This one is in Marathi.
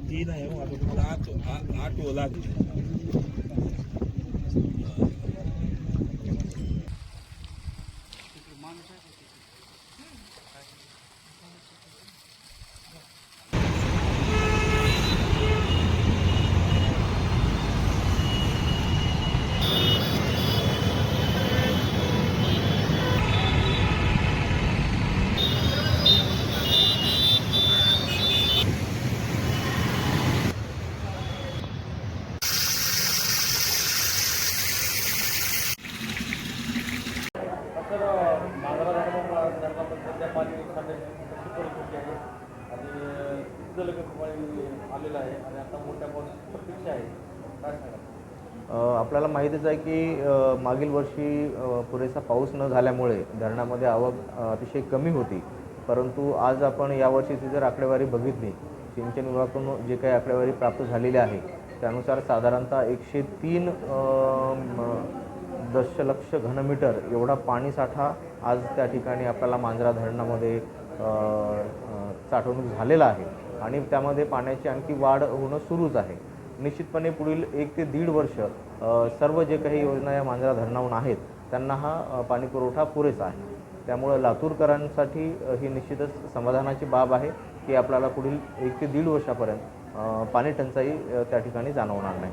तीन आहे मग आता तुम्हाला आठ लागले. तर मांजरा धरणामध्ये सध्या पाणी साठवण्याची कशी परिस्थिती आहे आणि जलगत पाणी आलेलं आहे आणि आता मोठ्या पावसाची प्रतीक्षा आहे, काय सांगा? आपल्याला माहितीच आहे की मागील वर्षी पुरेसा पाऊस न झाल्यामुळे धरणामध्ये आवक अतिशय कमी होती. परंतु आज आपण यावर्षीची जर आकडेवारी बघितली, सिंचन विभागाकडून जे काही आकडेवारी प्राप्त झालेली आहे त्यानुसार साधारणतः 103 दशलक्ष घनमीटर एवढा पाणीसाठा आज त्या ठिकाणी आपल्याला मांजरा धरणामध्ये साठवणूक झालेला आहे आणि त्यामध्ये पाण्याची आणखी वाढ होणं सुरूच आहे. निश्चितपणे पुढील 1 ते 1.5 वर्ष सर्व जे काही योजना या मांजरा धरणाहून आहेत त्यांना हा पाणी पुरवठा पुरेसा आहे. त्यामुळे लातूरकरांसाठी ही निश्चितच समाधानाची बाब आहे की आपल्याला पुढील 1 ते 1.5 वर्षापर्यंत पाणी टंचाई त्या ठिकाणी जाणवणार नाही.